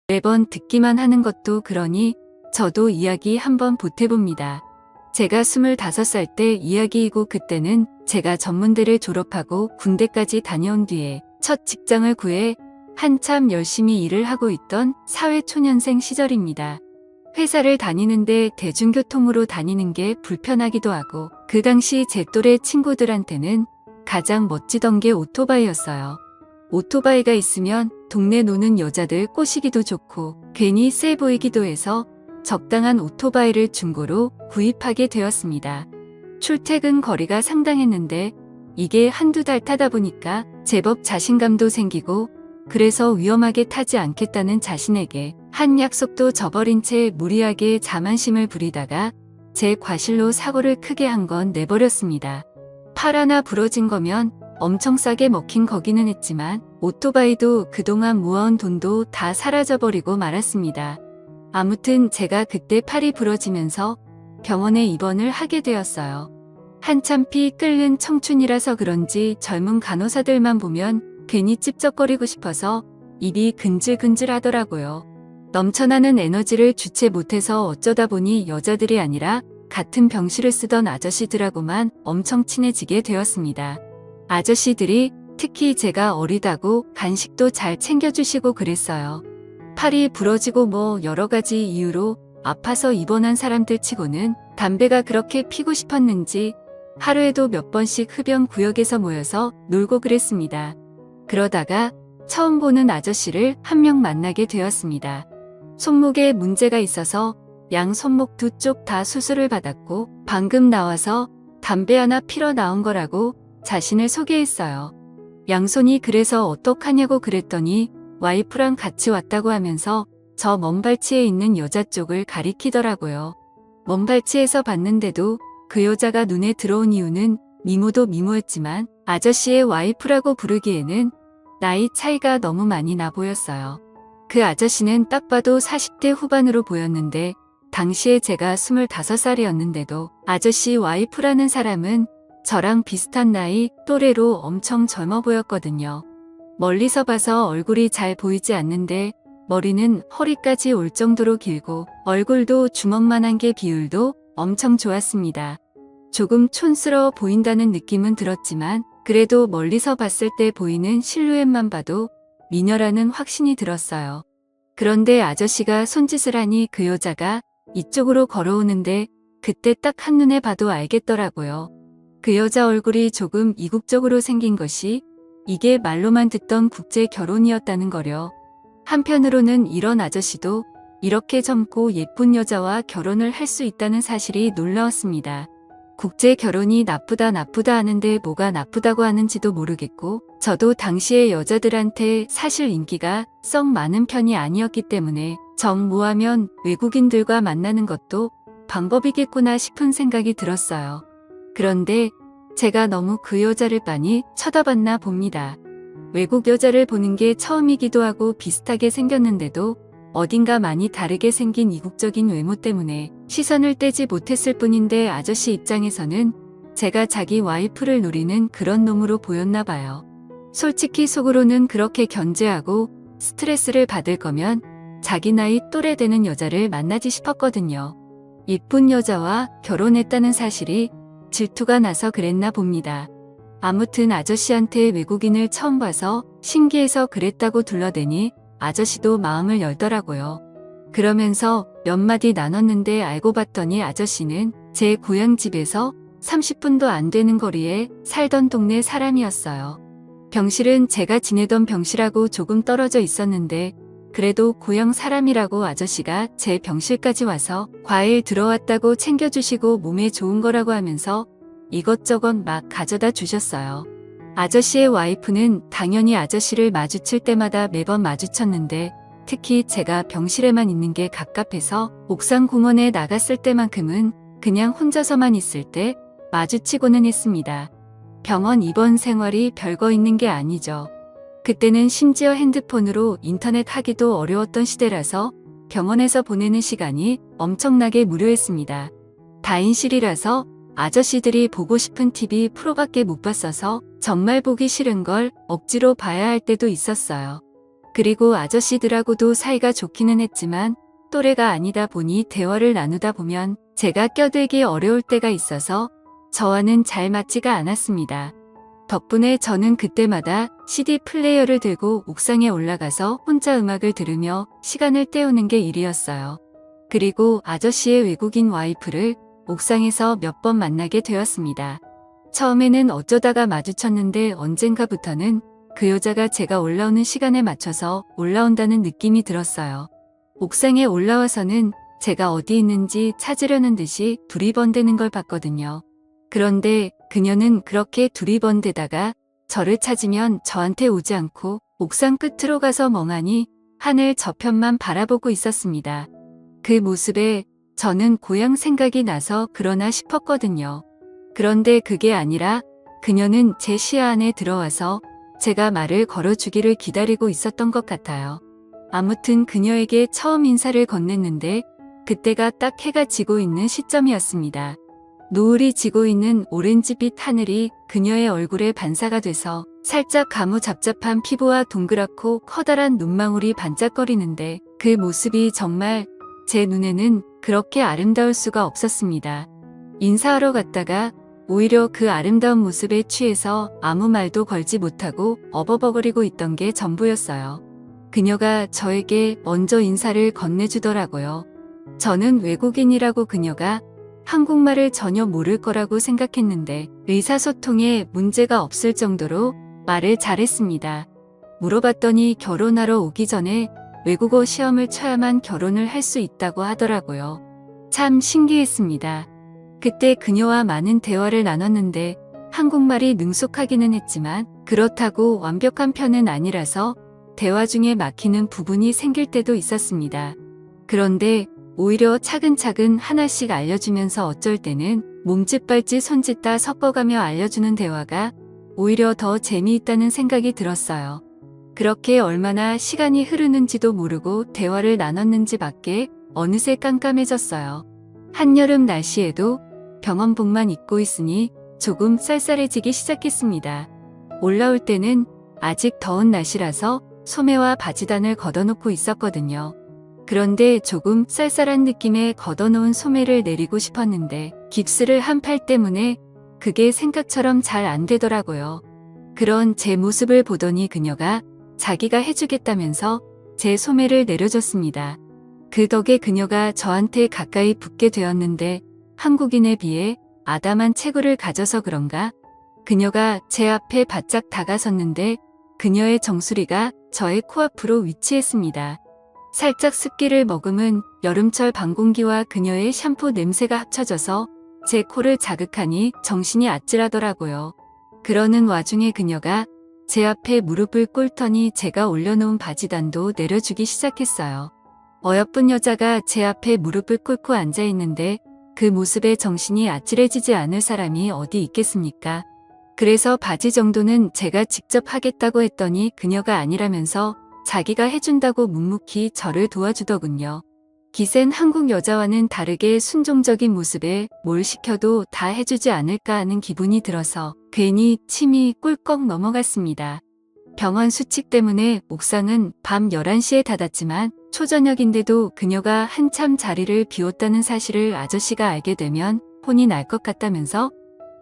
매번 듣기만 하는 것도 그러니 저도 이야기 한번 보태봅니다. 제가 25살 때 이야기이고 그때는 제가 전문대를 졸업하고 군대까지 다녀온 뒤에 첫 직장을 구해 한참 열심히 일을 하고 있던 사회초년생 시절입니다. 회사를 다니는데 대중교통으로 다니는 게 불편하기도 하고 그 당시 제 또래 친구들한테는 가장 멋지던 게 오토바이였어요. 오토바이가 있으면 동네 노는 여자들 꼬시기도 좋고 괜히 세 보이기도 해서 적당한 오토바이를 중고로 구입하게 되었습니다. 출퇴근 거리가 상당했는데 이게 한두 달 타다 보니까 제법 자신감도 생기고 그래서 위험하게 타지 않겠다는 자신에게 한 약속도 저버린 채 무리하게 자만심을 부리다가 제 과실로 사고를 크게 한 건 내버렸습니다. 팔 하나 부러진 거면 엄청 싸게 먹힌 거기는 했지만 오토바이도 그동안 모아온 돈도 다 사라져버리고 말았습니다. 아무튼 제가 그때 팔이 부러지면서 병원에 입원을 하게 되었어요. 한참 피 끓는 청춘이라서 그런지 젊은 간호사들만 보면 괜히 찝쩍거리고 싶어서 입이 근질근질 하더라고요. 넘쳐나는 에너지를 주체 못해서 어쩌다 보니 여자들이 아니라 같은 병실을 쓰던 아저씨들하고만 엄청 친해지게 되었습니다. 아저씨들이 특히 제가 어리다고 간식도 잘 챙겨주시고 그랬어요. 팔이 부러지고 뭐 여러 가지 이유로 아파서 입원한 사람들 치고는 담배가 그렇게 피고 싶었는지 하루에도 몇 번씩 흡연 구역에서 모여서 놀고 그랬습니다. 그러다가 처음 보는 아저씨를 한 명 만나게 되었습니다. 손목에 문제가 있어서 양 손목 두 쪽 다 수술을 받았고 방금 나와서 담배 하나 피러 나온 거라고 자신을 소개했어요. 양손이 그래서 어떡하냐고 그랬더니 와이프랑 같이 왔다고 하면서 저 먼발치에 있는 여자 쪽을 가리키더라고요. 먼발치에서 봤는데도 그 여자가 눈에 들어온 이유는 미모도 미모였지만 아저씨의 와이프라고 부르기에는 나이 차이가 너무 많이 나 보였어요. 그 아저씨는 딱 봐도 40대 후반으로 보였는데 당시에 제가 25살이었는데도 아저씨 와이프라는 사람은 저랑 비슷한 나이 또래로 엄청 젊어 보였거든요. 멀리서 봐서 얼굴이 잘 보이지 않는데 머리는 허리까지 올 정도로 길고 얼굴도 주먹만한 게 비율도 엄청 좋았습니다. 조금 촌스러워 보인다는 느낌은 들었지만 그래도 멀리서 봤을 때 보이는 실루엣만 봐도 미녀라는 확신이 들었어요. 그런데 아저씨가 손짓을 하니 그 여자가 이쪽으로 걸어오는데 그때 딱 한눈에 봐도 알겠더라고요. 그 여자 얼굴이 조금 이국적으로 생긴 것이 이게 말로만 듣던 국제 결혼이었다는 거려. 한편으로는 이런 아저씨도 이렇게 젊고 예쁜 여자와 결혼을 할 수 있다는 사실이 놀라웠습니다. 국제 결혼이 나쁘다 하는데 뭐가 나쁘다고 하는지도 모르겠고 저도 당시에 여자들한테 사실 인기가 썩 많은 편이 아니었기 때문에 정모하면 외국인들과 만나는 것도 방법이겠구나 싶은 생각이 들었어요. 그런데 제가 너무 그 여자를 빤히 쳐다봤나 봅니다. 외국 여자를 보는 게 처음이기도 하고 비슷하게 생겼는데도 어딘가 많이 다르게 생긴 이국적인 외모 때문에 시선을 떼지 못했을 뿐인데 아저씨 입장에서는 제가 자기 와이프를 노리는 그런 놈으로 보였나 봐요. 솔직히 속으로는 그렇게 견제하고 스트레스를 받을 거면 자기 나이 또래 되는 여자를 만나지 싶었거든요. 예쁜 여자와 결혼했다는 사실이 질투가 나서 그랬나 봅니다. 아무튼 아저씨한테 외국인을 처음 봐서 신기해서 그랬다고 둘러대니 아저씨도 마음을 열더라고요. 그러면서 몇 마디 나눴는데 알고 봤더니 아저씨는 제 고향집에서 30분도 안 되는 거리에 살던 동네 사람이었어요. 병실은 제가 지내던 병실하고 조금 떨어져 있었는데 그래도 고향 사람이라고 아저씨가 제 병실까지 와서 과일 들어왔다고 챙겨주시고 몸에 좋은 거라고 하면서 이것저것 막 가져다 주셨어요. 아저씨의 와이프는 당연히 아저씨를 마주칠 때마다 매번 마주쳤는데 특히 제가 병실에만 있는 게 갑갑해서 옥상 공원에 나갔을 때만큼은 그냥 혼자서만 있을 때 마주치고는 했습니다. 병원 입원 생활이 별거 있는 게 아니죠. 그때는 심지어 핸드폰으로 인터넷 하기도 어려웠던 시대라서 병원에서 보내는 시간이 엄청나게 무료했습니다. 다인실이라서 아저씨들이 보고 싶은 TV 프로밖에 못 봤어서 정말 보기 싫은 걸 억지로 봐야 할 때도 있었어요. 그리고 아저씨들하고도 사이가 좋기는 했지만 또래가 아니다 보니 대화를 나누다 보면 제가 껴들기 어려울 때가 있어서 저와는 잘 맞지가 않았습니다. 덕분에 저는 그때마다 CD 플레이어를 들고 옥상에 올라가서 혼자 음악을 들으며 시간을 때우는 게 일이었어요. 그리고 아저씨의 외국인 와이프를 옥상에서 몇 번 만나게 되었습니다. 처음에는 어쩌다가 마주쳤는데 언젠가부터는 그 여자가 제가 올라오는 시간에 맞춰서 올라온다는 느낌이 들었어요. 옥상에 올라와서는 제가 어디 있는지 찾으려는 듯이 두리번대는 걸 봤거든요. 그런데 그녀는 그렇게 두리번대다가 저를 찾으면 저한테 오지 않고 옥상 끝으로 가서 멍하니 하늘 저편만 바라보고 있었습니다. 그 모습에 저는 고향 생각이 나서 그러나 싶었거든요. 그런데 그게 아니라 그녀는 제 시야 안에 들어와서 제가 말을 걸어주기를 기다리고 있었던 것 같아요. 아무튼 그녀에게 처음 인사를 건넸는데 그때가 딱 해가 지고 있는 시점이었습니다. 노을이 지고 있는 오렌지빛 하늘이 그녀의 얼굴에 반사가 돼서 살짝 가무잡잡한 피부와 동그랗고 커다란 눈망울이 반짝거리는데 그 모습이 정말 제 눈에는 그렇게 아름다울 수가 없었습니다. 인사하러 갔다가 오히려 그 아름다운 모습에 취해서 아무 말도 걸지 못하고 어버버거리고 있던 게 전부였어요. 그녀가 저에게 먼저 인사를 건네주더라고요. 저는 외국인이라고 그녀가 한국말을 전혀 모를 거라고 생각했는데 의사소통에 문제가 없을 정도로 말을 잘했습니다. 물어봤더니 결혼하러 오기 전에 외국어 시험을 쳐야만 결혼을 할 수 있다고 하더라고요. 참 신기했습니다. 그때 그녀와 많은 대화를 나눴는데 한국말이 능숙하기는 했지만 그렇다고 완벽한 편은 아니라서 대화 중에 막히는 부분이 생길 때도 있었습니다. 그런데 오히려 차근차근 하나씩 알려주면서 어쩔 때는 몸짓 발짓 손짓 다 섞어가며 알려주는 대화가 오히려 더 재미있다는 생각이 들었어요. 그렇게 얼마나 시간이 흐르는지도 모르고 대화를 나눴는지 밖에 어느새 깜깜해졌어요. 한여름 날씨에도 병원복만 입고 있으니 조금 쌀쌀해지기 시작했습니다. 올라올 때는 아직 더운 날씨라서 소매와 바지단을 걷어놓고 있었거든요. 그런데 조금 쌀쌀한 느낌에 걷어놓은 소매를 내리고 싶었는데 깁스를 한 팔 때문에 그게 생각처럼 잘 안 되더라고요. 그런 제 모습을 보더니 그녀가 자기가 해주겠다면서 제 소매를 내려줬습니다. 그 덕에 그녀가 저한테 가까이 붙게 되었는데 한국인에 비해 아담한 체구를 가져서 그런가? 그녀가 제 앞에 바짝 다가섰는데 그녀의 정수리가 저의 코앞으로 위치했습니다. 살짝 습기를 머금은 여름철 방공기와 그녀의 샴푸 냄새가 합쳐져서 제 코를 자극하니 정신이 아찔하더라고요. 그러는 와중에 그녀가 제 앞에 무릎을 꿇더니 제가 올려놓은 바지단도 내려주기 시작했어요. 어여쁜 여자가 제 앞에 무릎을 꿇고 앉아있는데 그 모습에 정신이 아찔해지지 않을 사람이 어디 있겠습니까? 그래서 바지 정도는 제가 직접 하겠다고 했더니 그녀가 아니라면서 자기가 해준다고 묵묵히 저를 도와주더군요. 기센 한국 여자와는 다르게 순종적인 모습에 뭘 시켜도 다 해주지 않을까 하는 기분이 들어서 괜히 침이 꿀꺽 넘어갔습니다. 병원 수칙 때문에 옥상은 밤 11시에 닫았지만 초저녁인데도 그녀가 한참 자리를 비웠다는 사실을 아저씨가 알게 되면 혼이 날 것 같다면서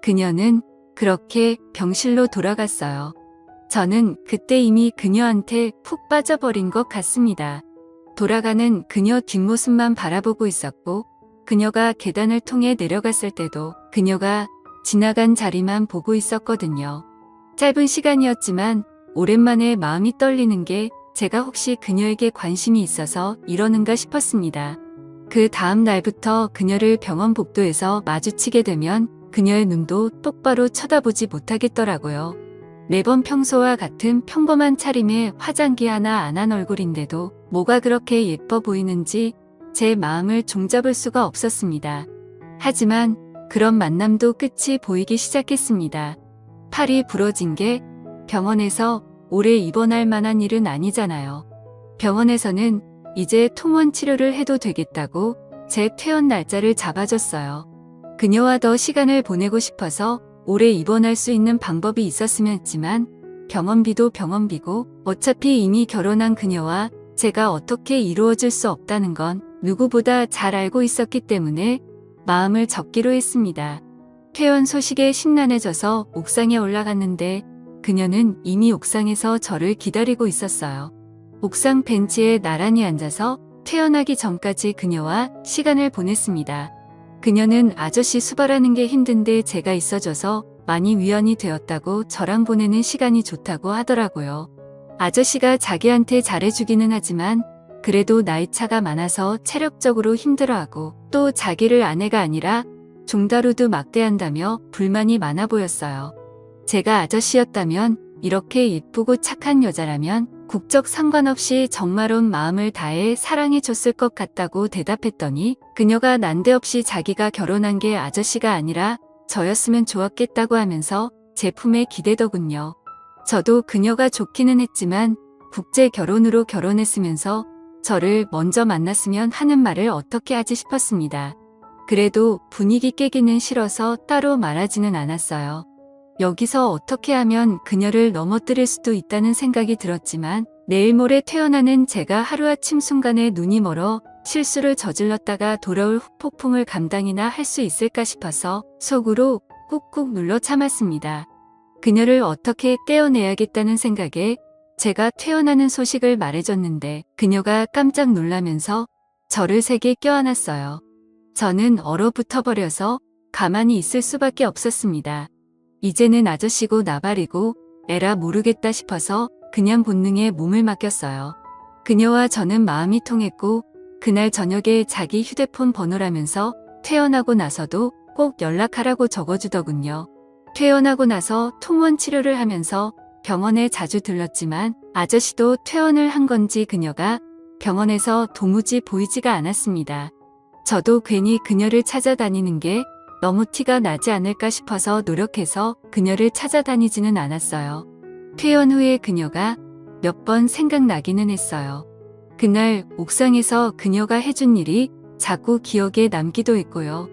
그녀는 그렇게 병실로 돌아갔어요. 저는 그때 이미 그녀한테 푹 빠져버린 것 같습니다. 돌아가는 그녀 뒷모습만 바라보고 있었고 그녀가 계단을 통해 내려갔을 때도 그녀가 지나간 자리만 보고 있었거든요. 짧은 시간이었지만 오랜만에 마음이 떨리는 게 제가 혹시 그녀에게 관심이 있어서 이러는가 싶었습니다. 그 다음 날부터 그녀를 병원 복도에서 마주치게 되면 그녀의 눈도 똑바로 쳐다보지 못하겠더라고요. 매번 평소와 같은 평범한 차림에 화장기 하나 안 한 얼굴인데도 뭐가 그렇게 예뻐 보이는지 제 마음을 종잡을 수가 없었습니다. 하지만 그런 만남도 끝이 보이기 시작했습니다. 팔이 부러진 게 병원에서 오래 입원할 만한 일은 아니잖아요. 병원에서는 이제 통원 치료를 해도 되겠다고 제 퇴원 날짜를 잡아줬어요. 그녀와 더 시간을 보내고 싶어서 오래 입원할 수 있는 방법이 있었으면 했지만 병원비도 병원비고 어차피 이미 결혼한 그녀와 제가 어떻게 이루어질 수 없다는 건 누구보다 잘 알고 있었기 때문에 마음을 접기로 했습니다. 퇴원 소식에 심란해져서 옥상에 올라갔는데 그녀는 이미 옥상에서 저를 기다리고 있었어요. 옥상 벤치에 나란히 앉아서 퇴원하기 전까지 그녀와 시간을 보냈습니다. 그녀는 아저씨 수발하는 게 힘든데 제가 있어줘서 많이 위안이 되었다고 저랑 보내는 시간이 좋다고 하더라고요. 아저씨가 자기한테 잘해주기는 하지만 그래도 나이 차가 많아서 체력적으로 힘들어하고 또 자기를 아내가 아니라 종다루도 막대한다며 불만이 많아 보였어요. 제가 아저씨였다면 이렇게 예쁘고 착한 여자라면 국적 상관없이 정말 온 마음을 다해 사랑해줬을 것 같다고 대답했더니 그녀가 난데없이 자기가 결혼한 게 아저씨가 아니라 저였으면 좋았겠다고 하면서 제 품에 기대더군요. 저도 그녀가 좋기는 했지만 국제 결혼으로 결혼했으면서 저를 먼저 만났으면 하는 말을 어떻게 하지 싶었습니다. 그래도 분위기 깨기는 싫어서 따로 말하지는 않았어요. 여기서 어떻게 하면 그녀를 넘어뜨릴 수도 있다는 생각이 들었지만 내일 모레 퇴원하는 제가 하루아침 순간에 눈이 멀어 실수를 저질렀다가 돌아올 후폭풍을 감당이나 할 수 있을까 싶어서 속으로 꾹꾹 눌러 참았습니다. 그녀를 어떻게 떼어내야겠다는 생각에 제가 퇴원하는 소식을 말해줬는데 그녀가 깜짝 놀라면서 저를 세게 껴안았어요. 저는 얼어붙어버려서 가만히 있을 수밖에 없었습니다. 이제는 아저씨고 나발이고 에라 모르겠다 싶어서 그냥 본능에 몸을 맡겼어요. 그녀와 저는 마음이 통했고 그날 저녁에 자기 휴대폰 번호라면서 퇴원하고 나서도 꼭 연락하라고 적어주더군요. 퇴원하고 나서 통원 치료를 하면서 병원에 자주 들렀지만 아저씨도 퇴원을 한 건지 그녀가 병원에서 도무지 보이지가 않았습니다. 저도 괜히 그녀를 찾아다니는 게 너무 티가 나지 않을까 싶어서 노력해서 그녀를 찾아다니지는 않았어요. 퇴원 후에 그녀가 몇 번 생각나기는 했어요. 그날 옥상에서 그녀가 해준 일이 자꾸 기억에 남기도 했고요.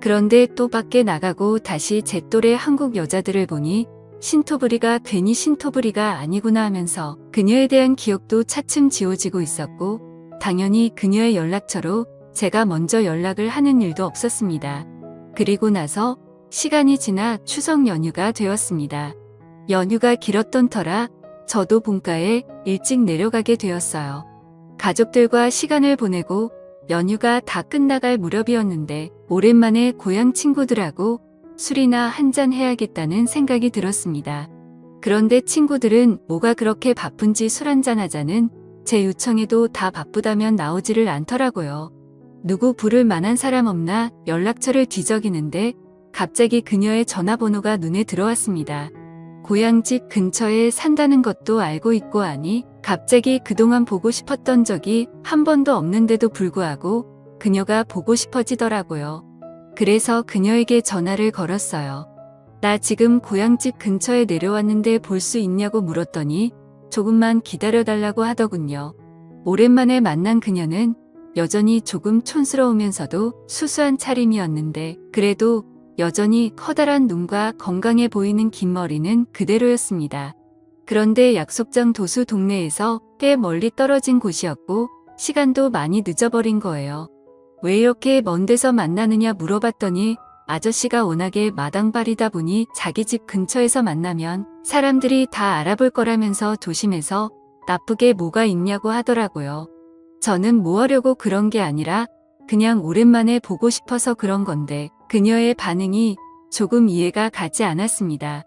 그런데 또 밖에 나가고 다시 제 또래 한국 여자들을 보니 신토부리가 괜히 신토부리가 아니구나 하면서 그녀에 대한 기억도 차츰 지워지고 있었고 당연히 그녀의 연락처로 제가 먼저 연락을 하는 일도 없었습니다. 그리고 나서 시간이 지나 추석 연휴가 되었습니다. 연휴가 길었던 터라 저도 본가에 일찍 내려가게 되었어요. 가족들과 시간을 보내고 연휴가 다 끝나갈 무렵이었는데 오랜만에 고향 친구들하고 술이나 한잔 해야겠다는 생각이 들었습니다. 그런데 친구들은 뭐가 그렇게 바쁜지 술 한잔 하자는 제 요청에도 다 바쁘다면 나오지를 않더라고요. 누구 부를 만한 사람 없나 연락처를 뒤적이는데 갑자기 그녀의 전화번호가 눈에 들어왔습니다. 고향집 근처에 산다는 것도 알고 있고 하니 갑자기 그동안 보고 싶었던 적이 한 번도 없는데도 불구하고 그녀가 보고 싶어지더라고요. 그래서 그녀에게 전화를 걸었어요. 나 지금 고향집 근처에 내려왔는데 볼 수 있냐고 물었더니 조금만 기다려달라고 하더군요. 오랜만에 만난 그녀는 여전히 조금 촌스러우면서도 수수한 차림이었는데 그래도 여전히 커다란 눈과 건강해 보이는 긴 머리는 그대로였습니다. 그런데 약속장 도수 동네에서 꽤 멀리 떨어진 곳이었고 시간도 많이 늦어버린 거예요. 왜 이렇게 먼 데서 만나느냐 물어봤더니 아저씨가 워낙에 마당발이다 보니 자기 집 근처에서 만나면 사람들이 다 알아볼 거라면서 조심해서 나쁘게 뭐가 있냐고 하더라고요. 저는 뭐 하려고 그런 게 아니라 그냥 오랜만에 보고 싶어서 그런 건데 그녀의 반응이 조금 이해가 가지 않았습니다.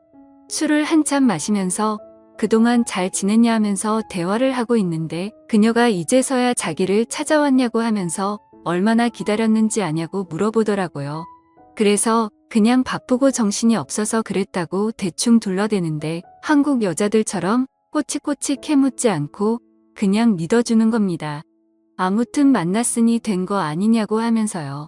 술을 한참 마시면서 그동안 잘 지냈냐 하면서 대화를 하고 있는데 그녀가 이제서야 자기를 찾아왔냐고 하면서 얼마나 기다렸는지 아냐고 물어보더라고요. 그래서 그냥 바쁘고 정신이 없어서 그랬다고 대충 둘러대는데 한국 여자들처럼 꼬치꼬치 캐묻지 않고 그냥 믿어주는 겁니다. 아무튼 만났으니 된 거 아니냐고 하면서요.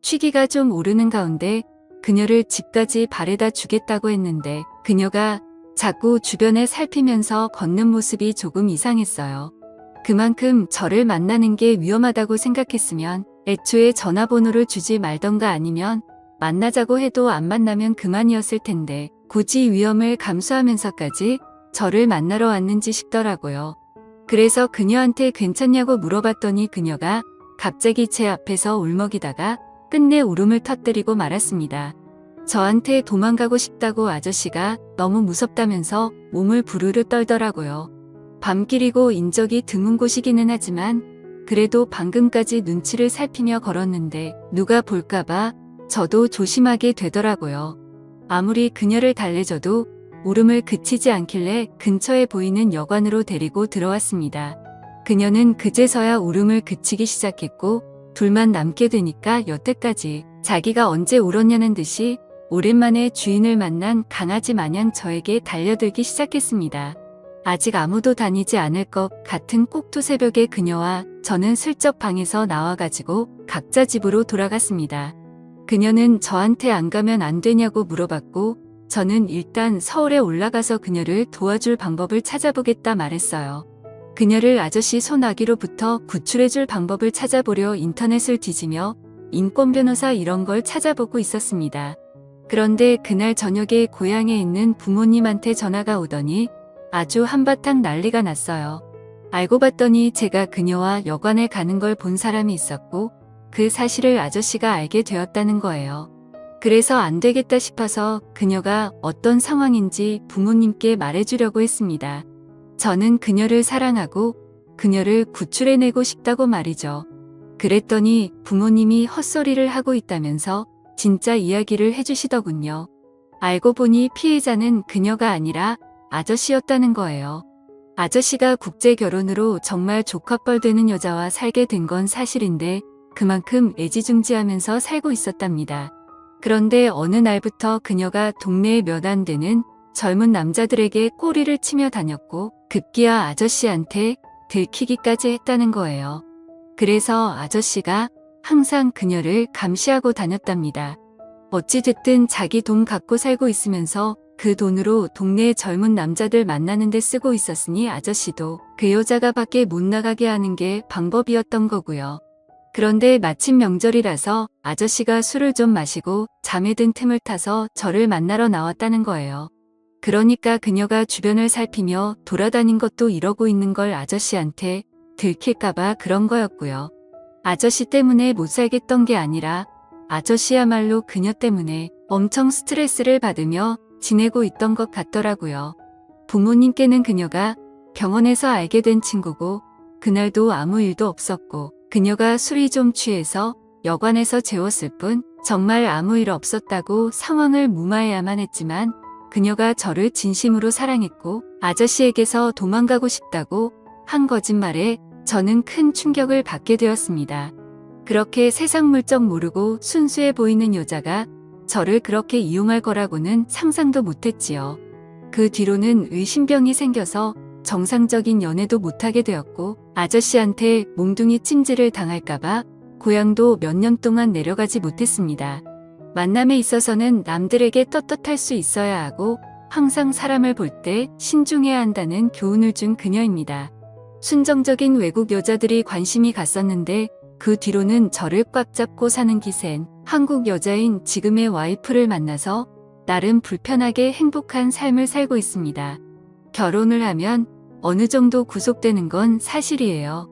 취기가 좀 오르는 가운데 그녀를 집까지 바래다 주겠다고 했는데 그녀가 자꾸 주변에 살피면서 걷는 모습이 조금 이상했어요. 그만큼 저를 만나는 게 위험하다고 생각했으면 애초에 전화번호를 주지 말던가 아니면 만나자고 해도 안 만나면 그만이었을 텐데 굳이 위험을 감수하면서까지 저를 만나러 왔는지 싶더라고요. 그래서 그녀한테 괜찮냐고 물어봤더니 그녀가 갑자기 제 앞에서 울먹이다가 끝내 울음을 터뜨리고 말았습니다. 저한테 도망가고 싶다고 아저씨가 너무 무섭다면서 몸을 부르르 떨더라고요. 밤길이고 인적이 드문 곳이기는 하지만 그래도 방금까지 눈치를 살피며 걸었는데 누가 볼까봐 저도 조심하게 되더라고요. 아무리 그녀를 달래줘도 울음을 그치지 않길래 근처에 보이는 여관으로 데리고 들어왔습니다. 그녀는 그제서야 울음을 그치기 시작했고 둘만 남게 되니까 여태까지 자기가 언제 울었냐는 듯이 오랜만에 주인을 만난 강아지 마냥 저에게 달려들기 시작했습니다. 아직 아무도 다니지 않을 것 같은 꼭두 새벽에 그녀와 저는 슬쩍 방에서 나와가지고 각자 집으로 돌아갔습니다. 그녀는 저한테 안 가면 안 되냐고 물어봤고 저는 일단 서울에 올라가서 그녀를 도와줄 방법을 찾아보겠다 말했어요. 그녀를 아저씨 손아귀로부터 구출해줄 방법을 찾아보려 인터넷을 뒤지며 인권 변호사 이런 걸 찾아보고 있었습니다. 그런데 그날 저녁에 고향에 있는 부모님한테 전화가 오더니 아주 한바탕 난리가 났어요. 알고 봤더니 제가 그녀와 여관에 가는 걸 본 사람이 있었고 그 사실을 아저씨가 알게 되었다는 거예요. 그래서 안 되겠다 싶어서 그녀가 어떤 상황인지 부모님께 말해주려고 했습니다. 저는 그녀를 사랑하고 그녀를 구출해내고 싶다고 말이죠. 그랬더니 부모님이 헛소리를 하고 있다면서 진짜 이야기를 해주시더군요. 알고 보니 피해자는 그녀가 아니라 아저씨였다는 거예요. 아저씨가 국제 결혼으로 정말 조카뻘 되는 여자와 살게 된 건 사실인데 그만큼 애지중지하면서 살고 있었답니다. 그런데 어느 날부터 그녀가 동네에 몇 안 되는 젊은 남자들에게 꼬리를 치며 다녔고 급기야 아저씨한테 들키기까지 했다는 거예요. 그래서 아저씨가 항상 그녀를 감시하고 다녔답니다. 어찌됐든 자기 돈 갖고 살고 있으면서 그 돈으로 동네의 젊은 남자들 만나는 데 쓰고 있었으니 아저씨도 그 여자가 밖에 못 나가게 하는 게 방법이었던 거고요. 그런데 마침 명절이라서 아저씨가 술을 좀 마시고 잠에 든 틈을 타서 저를 만나러 나왔다는 거예요. 그러니까 그녀가 주변을 살피며 돌아다닌 것도 이러고 있는 걸 아저씨한테 들킬까봐 그런 거였고요. 아저씨 때문에 못 살겠던 게 아니라 아저씨야말로 그녀 때문에 엄청 스트레스를 받으며 지내고 있던 것 같더라고요. 부모님께는 그녀가 병원에서 알게 된 친구고 그날도 아무 일도 없었고 그녀가 술이 좀 취해서 여관에서 재웠을 뿐 정말 아무 일 없었다고 상황을 무마해야만 했지만 그녀가 저를 진심으로 사랑했고 아저씨에게서 도망가고 싶다고 한 거짓말에 저는 큰 충격을 받게 되었습니다. 그렇게 세상 물정 모르고 순수해 보이는 여자가 저를 그렇게 이용할 거라고는 상상도 못했지요. 그 뒤로는 의심병이 생겨서 정상적인 연애도 못하게 되었고 아저씨한테 몽둥이 찜질을 당할까봐 고향도 몇 년 동안 내려가지 못했습니다. 만남에 있어서는 남들에게 떳떳할 수 있어야 하고 항상 사람을 볼 때 신중해야 한다는 교훈을 준 그녀입니다. 순정적인 외국 여자들이 관심이 갔었는데 그 뒤로는 저를 꽉 잡고 사는 기센 한국 여자인 지금의 와이프를 만나서 나름 불편하게 행복한 삶을 살고 있습니다. 결혼을 하면 어느 정도 구속되는 건 사실이에요.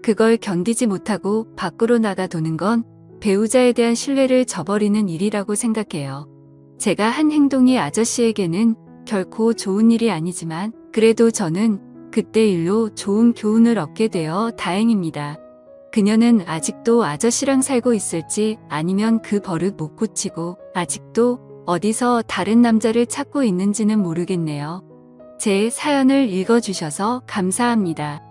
그걸 견디지 못하고 밖으로 나가 도는 건 배우자에 대한 신뢰를 저버리는 일이라고 생각해요. 제가 한 행동이 아저씨에게는 결코 좋은 일이 아니지만 그래도 저는 그때 일로 좋은 교훈을 얻게 되어 다행입니다. 그녀는 아직도 아저씨랑 살고 있을지 아니면 그 버릇 못 고치고 아직도 어디서 다른 남자를 찾고 있는지는 모르겠네요. 제 사연을 읽어주셔서 감사합니다.